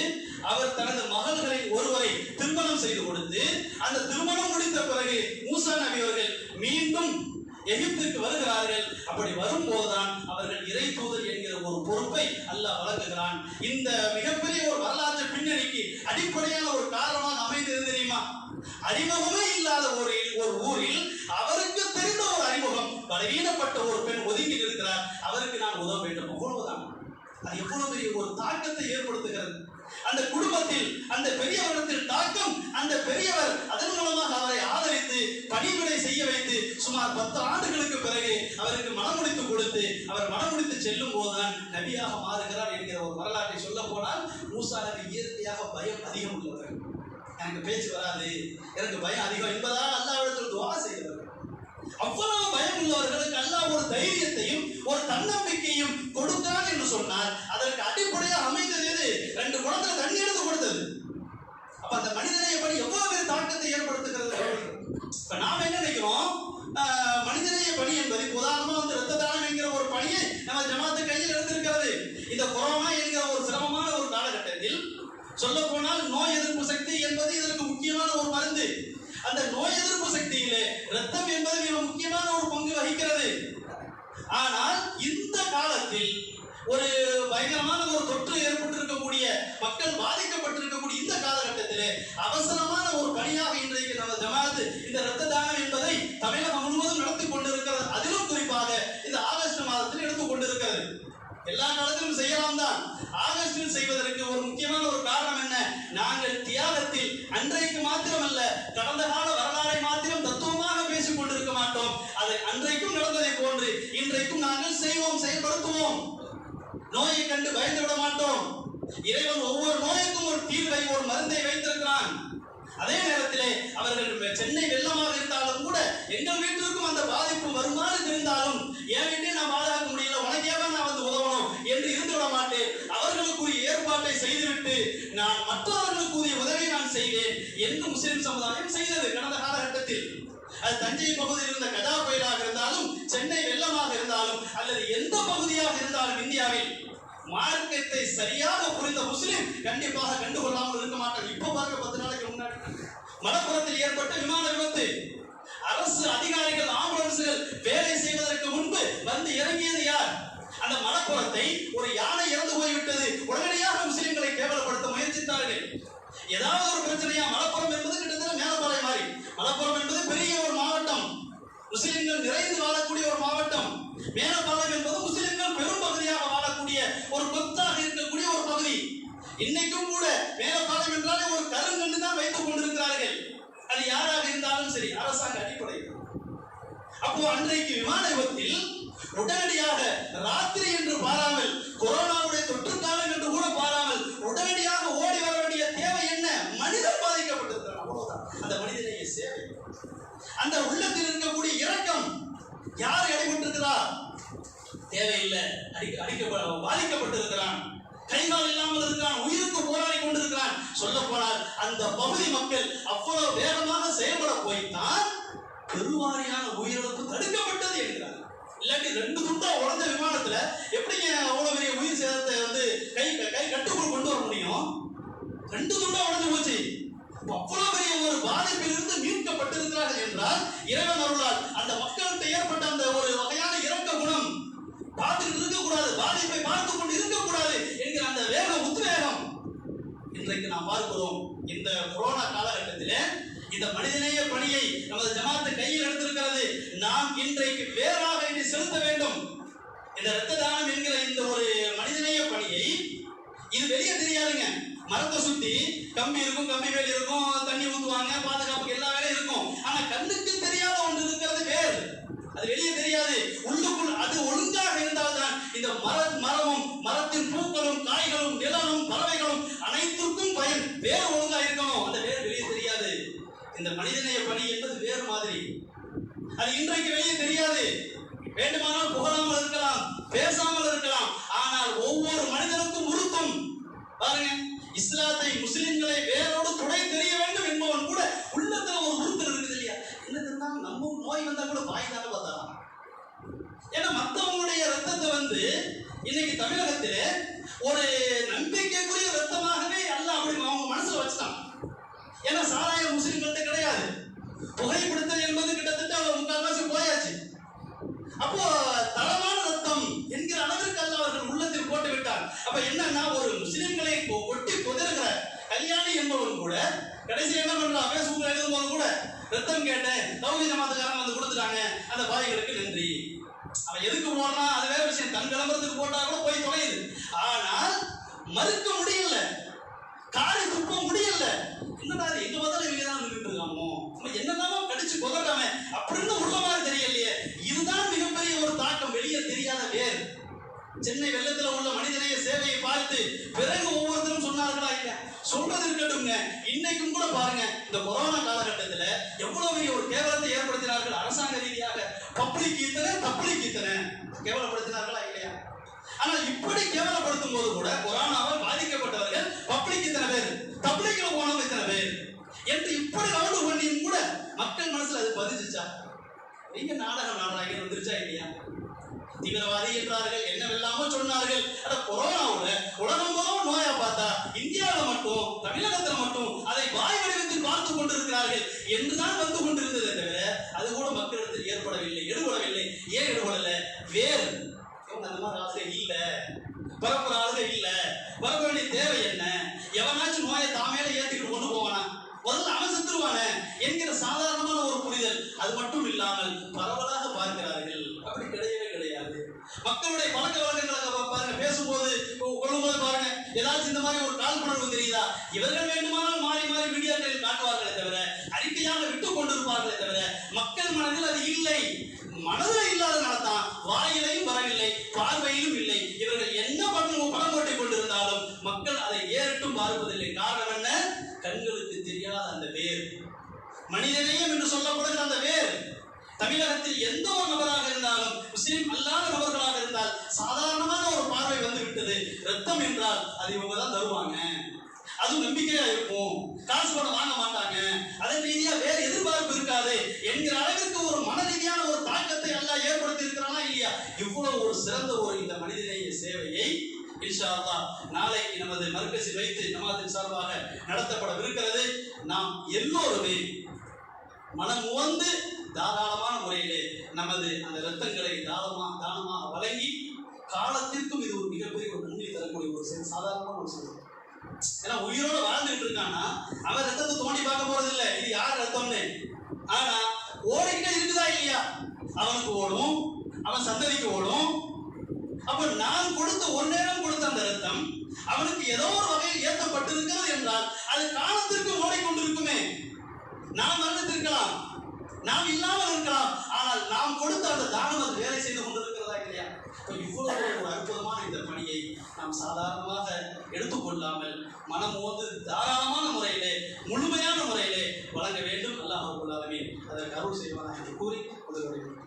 அவர் தனது மகள்களில் ஒருவரை திருமணம் செய்து கொடுத்து, அந்த திருமணம் முடித்த பிறகு மூசா நபி அவர்கள் மீண்டும் எகிப்திற்கு வருகிறார்கள். அப்படி வரும்போதுதான் அவர்கள் இறை தூதர் என்கிற ஒரு பொறுப்பை அல்லாஹ் வழங்குகிறான். இந்த மிகப்பெரிய ஒரு வரலாற்று பின்னணிக்கு அடிப்படையான ஒரு காரணமாக அமைந்தது தெரியுமா? அறிமுகமே இல்லாத ஒரு ஊரில் அவருக்கு தெரிந்த ஒரு அறிமுகம், பலவீனப்பட்ட ஒரு பெண் ஒதுங்கி இருக்கிறார், அவருக்கு நான் உதவ வேண்டும், அவ்வளவுதான். அது எவ்வளவு பெரிய ஒரு தாக்கத்தை ஏற்படுத்துகிறது அந்த குடும்பத்தில். அந்த பெரியவரிடத்தில் தாக்கம், அந்த பெரியவர் அதன் மூலமாக அவரை ஆதரித்து பணிவிடை செய்ய வைத்து சுமார் 10 ஆண்டுகளுக்கு பிறகு அவருக்கு மனமுடித்து கொடுத்து, அவர் மனமுடித்து செல்லும் போதுதான் நபியாக மாறுகிறார் என்கிற ஒரு வரலாற்றை சொல்ல போனால், மூசா நபி இயற்கையாக பயம் அதிகம் உள்ளவர். எனக்கு பேச்சு வராது, எனக்கு பயம் அதிகம் என்பதாக அல்லாஹ்விடத்தில் துஆ செய்கிறார். அவ்வளவு பயம் உள்ளவர்களுக்கு அல்லாஹ் ஒரு தைரியத்தையும் ஒரு தன்னம்பிக்கையும் கொடுத்தான் என்று சொன்னால், அதற்கு அடிப்படையாக அமைந்தது எது? 2 குடத்துல தண்ணி எடுத்து கொடுத்தது. அப்ப அந்த மனிதனை எப்படி எவ்வளவு பெரிய தாக்கத்தை ஏற்படுத்துகிறது. இப்ப நாம என்ன நினைக்கிறோம், மனிதநேய பணி என்பது உதாரணமா ரத்த தானம் என்கிற ஒரு பணியை நம்ம ஜமாத்து கையில் எடுத்திருக்கிறது. இந்த கொரோனா என்கிற ஒரு சிரமமான ஒரு காலகட்டத்தில் சொல்ல போனால் நோய் எதிர்ப்பு சக்தி என்பது இதற்கு முக்கியமான ஒரு மருந்து. அந்த நோய் எதிர்ப்பு சக்தியிலே ரத்தம் என்பது மிக முக்கியமான ஒரு பங்கு வகிக்கிறது. ஆனால் இந்த காலத்தில் ஒரு பயங்கரமான ஒரு தொற்று ஏற்பட்டிருக்கக்கூடிய, மக்கள் பாதிக்கப்பட்டிருக்கக்கூடிய இந்த காலகட்டத்திலே அவசரமான ஒரு பணியாக இன்றைக்கு நம்ம ஜமாத் பயப்படுவோம், நோயை கண்டு பயந்து விட மாட்டோம். இறைவன் ஒவ்வொரு நோய்க்கும் ஒரு தீர்வை, ஒரு மருந்தை வைத்திருக்கிறான். அதே நேரத்திலே அவர்கள் சென்னை வெள்ளமாக இருந்தாலும் கூட எங்கள் வீட்டிற்கும் அந்த பாதிப்பு வருமாறு தெரிந்தாலும் என் வீட்டையும் நான் பாதுகாக்க முடியல, உனக்கேவா நான் வந்து உதவணும் என்று இருந்து விட மாட்டேன். அவர்களுக்குரிய ஏற்பாட்டை செய்துவிட்டு நான் மற்றவர்களுக்குரிய உதவியை நான் செய்வேன் என்று முஸ்லிம் சமுதாயம் செய்தது கடந்த காலகட்டத்தில். அது தஞ்சை பகுதியில் இருந்த கஜா புயலாக இருந்தாலும், சென்னை வெள்ளமாக இருந்தாலும், அல்லது எந்த பகுதியாக இருந்தாலும் இந்தியாவில் மார்க்கத்தை சரியாக புரிந்த முஸ்லிம் கண்டிப்பாக கண்டுகொள்ளாமல் இருக்க மாட்டார். இப்ப பாருங்க, 10 நாளைக்கு முன்னாடி மலப்புரத்தில் ஏற்பட்ட விமான விபத்து, அரசு அதிகாரிகள் ஆம்புலன்ஸ்கள் வேலை செய்வதற்கு முன்பு வந்து இறங்கியது யார்? அந்த மலப்புரத்தை ஒரு யானை இறந்து போய்விட்டது, உடனடியாக முஸ்லிம்களை கேவலப்படுத்த முயற்சித்தார்கள். ஏதாவது ஒரு பிரச்சனையா? மலப்புரம் என்பது கிட்டத்தட்ட மேலப்பாறை மாதிரி. மலப்புரம் என்பது பெரிய ஒரு மாவட்டம், முஸ்லிம்கள் நிறைந்து வாழக்கூடிய ஒரு மாவட்டம். மேலப்பாளையம் என்பது முஸ்லிம்கள் பெரும் பகுதியாக வாழக்கூடிய ஒரு கொத்தாக இருக்கக்கூடிய ஒரு பகுதி. இன்னைக்கும் கூட மேலப்பாளையம் என்றாலே ஒரு கருங்கண்டு தான் வைத்துக் கொண்டிருக்கிறார்கள். அது யாராக இருந்தாலும் சரி, அரசாங்க அடிப்படையில். அப்போ அன்றைக்கு விமான விபத்தில் உடனடியாக ராத்திரி என்று பாராமல், கொரோனாவுடைய தொற்று காலம் என்று கூட பாராமல் உடனடியாக ஓடி வர வேண்டிய தேவை என்ன? மனிதன் பாதிக்கப்பட்டிருக்கிறார், அவ்வளவுதான். அந்த மனிதனைய சேவை, அந்த உள்ளத்தில் இருக்கக்கூடிய இரக்கம். யார் அடிபட்டிருக்கிறார்? தேவையில்லை, பாதிக்கப்பட்டிருக்கிறான், கைகால் இல்லாமல் இருக்கிறான், உயிருக்கு போராடி கொண்டிருக்கிறான். சொல்ல போனால் அந்த பகுதி மக்கள் அவ்வளவு வேகமாக செயல்பட போய்த்தான் பெருவாரியான உயிரிழப்பு தடுக்கப்பட்டது என்கிறார். இல்லாட்டி 2 துண்டா உடஞ்ச விமானத்துல எப்படிங்க அவ்வளவு பெரிய உயிர் சேதத்தை வந்து கை கட்டுக்குள் கொண்டு வர முடியும்? 2 துண்டா உடஞ்சு போச்சு. அவ்வளவு பெரிய ஒரு பாதிப்பிலிருந்து மீட்கப்பட்டிருக்கிறார்கள் என்றால் இறைவன் அருளால் அந்த மக்கள்கிட்ட ஏற்பட்ட அந்த ஒரு வகையான இரக்க குணம். பார்த்துக்கிட்டு இருக்கக்கூடாது, பாதிப்பை பார்த்துக் கொண்டு இருக்கக்கூடாது என்கிற அந்த வேகம், உத்வேகம் இன்றைக்கு நாம் பார்க்கிறோம். இந்த கொரோனா காலகட்டத்திலே இந்த மனிதநேய பணியை நமது ஜமாத்து கையில் எடுத்திருக்கிறது. நாம் இன்றைக்கு வேறாக இன்று செலுத்த வேண்டும். இந்த இரத்த தானம் என்கிற இந்த ஒரு மனிதநேய பணியை, இது வெளியே தெரியாதுங்க. மரத்தை சுத்தி கம்பி இருக்கும், கம்பி வேலி இருக்கும், தண்ணி ஊத்துவாங்க, பாதுகாப்புக்கு எல்லா வேலையும் இருக்கும். ஆனா கண்ணுக்கு தெரியாத ஒன்று இருக்கிறது வேறு. அது வெளியே தெரியாது. உள்ளுக்குள் அது ஒழுங்காக இருந்தால்தான் இந்த மரமும், மரத்தின் பூக்களும், காய்களும், நிலனும், பறவைகளும் அனைத்துக்கும் பயன். வேறு ஒழுங்கா இருக்கணும், அந்த வேறு வெளியே தெரியாது. இந்த மனிதநேய பணி என்பது வேறு மாதிரி. அது இன்றைக்கு வெளியே தெரியாது. வேண்டுமானால் புகழாமல் இருக்கலாம், பேசாமல் இருக்கலாம், ஆனால் ஒவ்வொரு மனிதனுக்கும் உறுத்தும். பாருங்க, இஸ்லாத்தை, முஸ்லிம்களை வேரோடு துணை தெரிய வேண்டும் என்பவன் கூட உள்ளத்துல ஒரு உறுத்தல் இருக்குது இல்லையா? என்ன தெரிந்தாலும் நம்ம நோய் வந்தா கூட வாய்தான பார்த்தா. ஏன்னா மற்றவங்களுடைய ரத்தத்தை வந்து இன்னைக்கு தமிழகத்திலே ஒரு நம்பிக்கைக்குரிய ரத்தமாகவே அல்லாஹ் அப்படி அவங்க மனசுல வச்சுட்டான். ஏன்னா சாராயம் முஸ்லிம்கள்ட்ட கிடையாது. புகைப்பிடித்தல் என்பது கிட்டத்தட்ட 3/4 போயாச்சு. அப்போ தரமான ரத்தம் என்கிற அளவிற்கு அல்லாஹ் அவர்கள் உள்ளத்தில் போட்டு விட்டார். அப்ப என்னன்னா, ஒரு முஸ்லிம்களை ஒட்டி புதறுகிற கல்யாணி என்பவன் கூட கடைசி என்ன பண்றான்? பேஸ்புக்ல எழுதும் போது கூட ரத்தம் கேட்டேன், தௌஹீத் ஜமாத்துக்காரங்க வந்து கொடுத்துட்டாங்க, அந்த பாவிகளுக்கு நன்றி. அவன் எதுக்கு போடுறான் அது வேற விஷயம். தன் கிளம்புறதுக்கு போட்டா கூட போய் தொலையுது. ஆனால் மறுக்க முடியல, காரி துப்ப முடியல. என்னடா எங்க முதல்ல இவங்க தான் நின்றுட்டு இருக்காமோ, நம்ம என்னதான் கடிச்சு கொதறாம அப்படின்னு உள்ள மாதிரி தெரியலையே. இதுதான் மிகப்பெரிய ஒரு தாக்கம், வெளியே தெரியாத வேறு. சென்னை வெள்ளத்துல உள்ள மனிதநேய சேவையை பார்த்து பிறகு ஒவ்வொருத்தரும் சொன்னார்களா? இல்ல, சொல்றது இருக்கட்டும்ங்க. இன்னைக்கும் கூட பாருங்க, இந்த கொரோனா காலகட்டத்துல எவ்வளவு பெரிய ஒரு கேவலத்தை ஏற்படுத்தினார்கள். அரசாங்க ரீதியாக பப்ளிக் இத்தனை கேவலப்படுத்தினார்களா இல்லையா? ஆனால் இப்படி கேவலப்படுத்தும் போது கூட கொரோனாவால் பாதிக்கப்பட்டவர்கள் பப்ளிக் இத்தனை பேர், தப்லீக்ல போனவங்க இத்தனை பேர் என்று இப்படி ரவுண்ட் பண்ணியும் கூட மக்கள் மனசுல அது பதிஞ்சுச்சா? நீங்க நாடகம் நாடகம் வந்துருச்சா இல்லையா? தீவிரவாதி என்றார்கள், என்னவெல்லாமோ சொன்னார்கள். ஆனா கொரோனாவோட உலகம் போதும் நோயா பார்த்தா இந்தியாவில் மட்டும், தமிழகத்தில் மட்டும் அதை வாய் வடிவத்தில் பார்த்து கொண்டிருக்கிறார்கள் என்றுதான் வந்து கொண்டிருந்ததை தவிர அது கூட மக்களிடத்தில் ஏற்படவில்லை, எடுபடவில்லை. ஏன் எடுபடல? வேறு அந்த மாதிரி ஆளுகை இல்ல, பரப்புற ஆளுகை இல்ல. பரப்ப வேண்டிய தேவை என்ன? எவனாச்சும் நோயை தாமேல ஏற்றிக்கிட்டு கொண்டு போவானா? முதல்ல அவன் செத்துருவானே என்கிற சாதாரணமான ஒரு புரிதல். அது மட்டும் இல்லாமல் பரவலாக பார்க்கிறார்கள். அப்படி கிடையவே கிடையாது. மக்களுடைய பழக்க வழக்கங்களை பாருங்க, பேசும்போது கொள்ளும்போது பாருங்க, ஏதாச்சும் இந்த மாதிரி ஒரு காழ்ப்புணர்வு தெரியுதா? இவர்கள் வேண்டுமானால் மாறி மாறி மீடியாக்களில் காட்டுவார்களே தவிர, அறிக்கையாக விட்டுக் கொண்டிருப்பார்களே தவிர, மக்கள் மனதில் அது இல்லை. மனதில் இல்லாதனால தான் வாயிலையும் வரவில்லை, பார்வையிலும் இல்லை. என்றும் பார்ப்பதில்லை. காரணம் என்ன? கண்களுக்கு தெரியாத அந்த வேர், மனிதநேயம் என்று சொல்லப்படுகிற அந்த வேர். தமிழகத்தில் எந்த ஒரு நபராக இருந்தாலும், முஸ்லிம் அல்லாத நபர்களாக இருந்தால் சாதாரணமான ஒரு பார்வை வந்து விட்டது, ரத்தம் என்றால் அது இவங்க தான் தருவாங்க, அதுவும் நம்பிக்கையா இருக்கும், காசு போட வாங்க மாட்டாங்க, அதன் ரீதியா வேற எதிர்பார்ப்பு இருக்காது என்கிற அளவிற்கு ஒரு மன ரீதியான ஒரு தாக்கத்தை அல்லாஹ் ஏற்படுத்தி இருக்கிறானா இல்லையா? இவ்வளவு ஒரு சிறந்த ஒரு இந்த மனிதநேய சேவையை இன்ஷா அல்லாஹ் நாளைக்கு நமது மர்கஸில் வைத்து ஜமாத்தின் சார்பாக நடத்தப்படவிருக்கிறது. நாம் எல்லோருமே மனம் உவந்து தாராளமான முறையிலே நமது அந்த ரத்தங்களை தானமாக வழங்கி, காலத்திற்கும் இது ஒரு மிகப்பெரிய ஒரு நன்மை தரக்கூடிய ஒரு சாதாரணமான ஒரு செயல். ஏன்னா உயிரோட வாழ்ந்துட்டு இருக்கான்னா அவன் ரத்தத்தை தோண்டி பார்க்க போறது இல்லை, இது யார் ரத்தம்னு. ஆனா ஓடிக்கிட்டே இருக்குதா இல்லையா? அவனுக்கு ஓடும், அவன் சந்ததிக்கு ஓடும். அப்ப நான் கொடுத்த ஒரு நேரம் கொடுத்த அந்த ரத்தம் அவனுக்கு ஏதோ ஒரு வகையில் ஏற்றப்பட்டிருக்கிறது என்றால் அது காலத்திற்கு ஓடிக்கொண்டிருக்குமே. நாம் மறந்துட்டிருக்கலாம், நாம் இல்லாமல் இருக்கலாம், ஆனால் நாம் கொடுத்த அந்த தானம் அது வேலை செய்து கொண்டிருக்கிறதா இல்லையா? இவ்வளவு ஒரு அற்புதமான இந்த பணியை நாம் சாதாரணமாக எடுத்துக்கொள்ளாமல் மனம் ஓந்து தாராளமான முறையிலே, முழுமையான முறையிலே வழங்க வேண்டும். அல்லாஹ் ரப்பல் ஆலமீன் அதற்கு அருள் செய்வானாக என்று கூறி உதவுகிறேன்.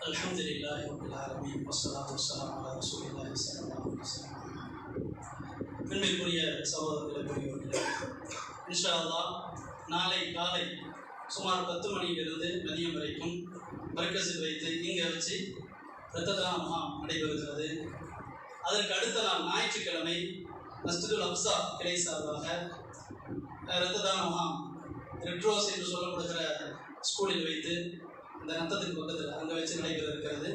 அல்ஹம்துலில்லாஹி ரப்பில் ஆலமீன் வஸ்ஸலாத்து வஸ்ஸலாமு அலா ரசூலில்லாஹி ஸல்லல்லாஹு அலைஹி வஸல்லம். அன்பிற்குரிய சகோதரர்களே, பெரியவர்களே, இன்ஷா அல்லாஹ் நாளை காலை சுமார் 10 மணியிலிருந்து மதியம் வரைக்கும் மர்கஸில் வைத்து இங்கே வச்சு இரத்த தான முகாம் நடைபெறுகிறது. அதற்கு அடுத்த நாள் ஞாயிற்றுக்கிழமை மஸ்ஜிதுல் அக்ஸா கிளை சார்பாக இரத்த தான முகாம் ரெட்ரோஸ் என்று சொல்லப்படுகிற ஸ்கூலில் வைத்து இந்த ரத்தத்துக்கு பக்கத்தில் அங்கே வச்சு நடைபெற இருக்கிறது.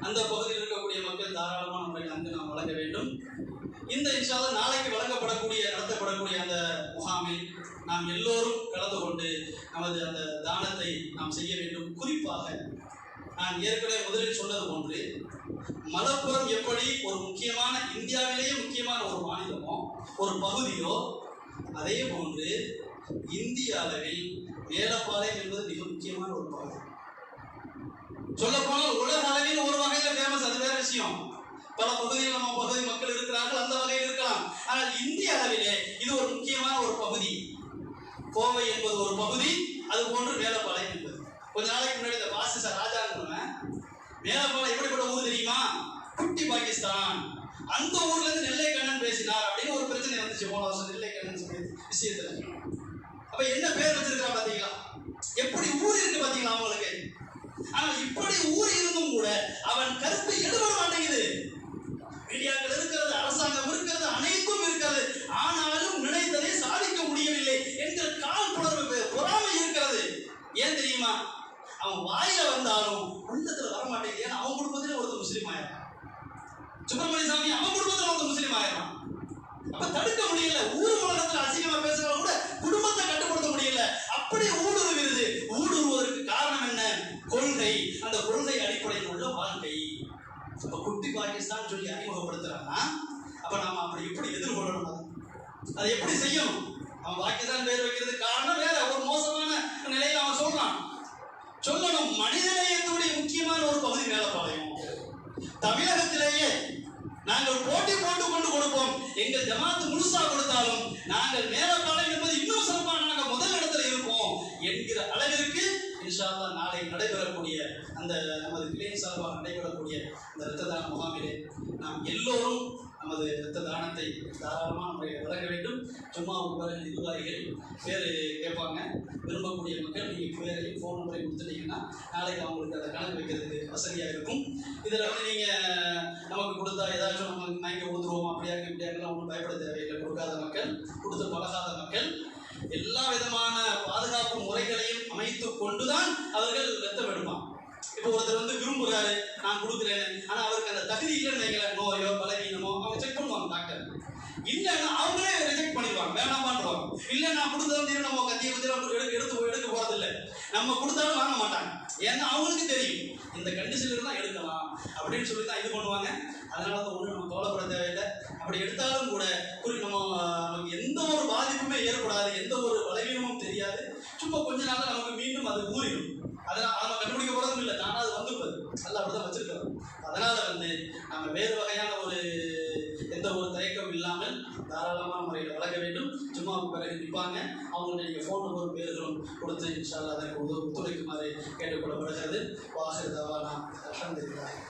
அந்த பகுதியில் இருக்கக்கூடிய மக்கள் தாராளமான முறையில் அங்கு நாம் வழங்க வேண்டும். இந்த இன்ஷா அல்லாஹ் நாளைக்கு நடத்தப்படக்கூடிய அந்த முகாமில் நாம் எல்லோரும் கலந்து கொண்டு நமது அந்த தானத்தை நாம் செய்ய வேண்டும். குறிப்பாக நான் ஏற்கனவே முதலில் சொன்னது போன்று, மலப்புரம் எப்படி ஒரு முக்கியமான, இந்தியாவிலேயே முக்கியமான ஒரு மாநிலமோ ஒரு பகுதியோ, அதே போன்று இந்திய அளவில் மேலப்பாளையம் என்பது மிக முக்கியமான ஒரு பகுதி. சொல்ல போனால் உலக அளவில் ஒரு வகையில ஃபேமஸ், அது வேற விஷயம். பல பகுதியில் நம்ம பகுதி மக்கள் இருக்கிறார்கள், அந்த வகையில் இருக்கலாம். ஆனால் இந்திய அளவிலே இது ஒரு முக்கியமான ஒரு பகுதி. கோவை என்பது ஒரு பகுதி, அது போன்று மேலப்பாளையம் என்பது. கொஞ்ச நாளைக்கு முன்னாடி இந்த வாசிச ராஜாங்கிறவன் மேலப்பாளையம் எப்படிப்பட்ட ஊர் தெரியுமா? குட்டி பாகிஸ்தான். அந்த ஊர்ல இருந்து நெல்லை கண்ணன் பேசினார் அப்படின்னு ஒரு பிரச்சனை வந்துச்சு போன வருஷம் நெல்லை கண்ணன் விஷயத்துல. அப்ப என்ன பேர் வச்சிருக்கான் பாத்தீங்களா? எப்படி ஊர் இருக்கு பாத்தீங்களா அவங்களுக்கு? ஆனால் இப்படி ஊர் இருந்தும் கூட அவன் கருத்து எடுபட மாட்டேங்குது. மீடியாக்கள் இருக்கிறது, அரசாங்கம் இருக்கிறது, அனைத்தும் இருக்கிறது. ஆனாலும் நினைத்ததை சாதிக்க முடியவில்லை என்கிற காழ்ப்புணர்வு, பொறாமை இருக்கிறது. ஏன் தெரியுமா? அவன் வாயில வந்தாலும் உள்ளத்துல வரமாட்டேங்குது. ஏன்னா அவன் குடும்பத்திலே ஒருத்தர் முஸ்லீம் ஆயிரம், சுப்பிரமணிய சாமி அவன் குடும்பத்தில் ஒருத்தர் முஸ்லீம் ஆயிரம். அப்ப தடுக்க முடியல. ஊர் உலகத்தில் அசிங்கமா பேசுறவங்க கூட குடும்பத்தை கட்டுப்படுத்த முடியல. அப்படி ஊடுருவிருது. ஊடுருவதற்கு காரணம் என்ன? கொள்கை. அந்த கொள்கை அடிப்படையில் உள்ள வாழ்க்கை. அப்ப குட்டி பாகிஸ்தான் சொல்லி அறிமுகப்படுத்துறாங்கன்னா, அப்ப நாம அப்படி எப்படி எதிர்கொள்ளணும்? அதை எப்படி செய்யணும்? அவன் பாகிஸ்தான் பேர் வைக்கிறது காரணம் வேற ஒரு மோசமான நிலையில அவன் சொல்றான். சொல்லணும், மனிதநேயத்துடைய முக்கியமான ஒரு பகுதி மேலப்பாளையம். தமிழகத்திலேயே நாங்கள் போட்டி போட்டுக் கொண்டு கொடுப்போம். எங்கள் ஜமாத்து முழுசா கொடுத்தாலும் நாங்கள் மேலப்பாளையம் என்பது இன்னும் சிறப்பாக நாங்கள் முதல் இடத்துல இருப்போம் என்கிற அளவிற்கு இன்ஷா அல்லாஹ் நாளை நடைபெறக்கூடிய அந்த நமது கிளை சார்பாக நடைபெறக்கூடிய அந்த இரத்த தான முகாமிலே நாம் எல்லோரும் நமது இரத்த தானத்தை தாராளமாக முறையில் வழங்க வேண்டும். சும்மாவுக்கு பிறகு நிர்வாகிகள் பேர் கேட்பாங்க. விரும்பக்கூடிய மக்கள் நீங்கள் பேரையும் ஃபோன் நம்பரையும் கொடுத்துட்டீங்கன்னா நாளைக்கு அவங்களுக்கு அதை கணக்கு வைக்கிறதுக்கு வசதியாக இருக்கும். இதில் வந்து நீங்கள் நமக்கு கொடுத்தா ஏதாச்சும் நம்ம நாங்கள் ஊதுருவோம் அப்படியாக இப்படியாங்கலாம் ஒன்றும் பயப்பட தேவையில்லை. கொடுக்காத மக்கள், கொடுத்து பழகாத மக்கள் எல்லா விதமான பாதுகாப்பு முறைகளையும் அமைத்து கொண்டுதான் அவர்கள் ரத்தம் எடுப்பான். இப்போ ஒருத்தர் வந்து விரும்புகிறாரு, நான் கொடுக்குறேன், ஆனா அவருக்கு அந்த தகுதி இல்லைன்னு நினைக்கிறேன், நோயோ பலவீனமோ அவங்க செக் பண்ணுவாங்க டாக்டர். இல்லைன்னா அவங்களே ரிஜெக்ட் பண்ணிடுவாங்க, வேணாம் பண்ணுவாங்க. இல்லை நான் கொடுத்தது நம்ம கத்தியை குத்தி எடுக்க போறது இல்லை, நம்ம கொடுத்தாலும் வாங்க மாட்டாங்க. ஏன்னா அவங்களுக்கு தெரியும் இந்த கண்டிஷன்ல இருந்தால் எடுக்கலாம் அப்படின்னு சொல்லி தான் இது பண்ணுவாங்க. அதனால தான் ஒன்றும் நம்ம கவலைப்பட தேவையில்லை. அப்படி எடுத்தாலும் கூட நமக்கு எந்த ஒரு பாதிப்புமே ஏற்படாது, எந்த ஒரு தெரியாது. சும்மா கொஞ்ச நாள் நமக்கு மீண்டும் அது ஊறிடும். அதனால் நம்ம கண்டுபிடிக்க போறதும் இல்லை, தானா அது வந்துருப்பது. நல்லா அப்படிதான் வச்சிருக்கிறோம். அதனால நம்ம வேறு வகையான எந்த ஒரு தயக்கம் இல்லாமல் தாராளமான முறையில் வளர்க்க வேண்டும். ஜும்மாவுக்கு பிறகு நிற்பாங்க, அவங்கள்ட்ட நீங்கள் ஃபோன் நம்பரும் பேர்களும் கொடுத்து இன்ஷா அல்லாஹ் அதற்கு ஒத்துழைக்குமாறு கேட்டுக்கொள்ளப்படுகிறது. வாஹிர் தவானா அல்ஹம்துலில்லாஹ்.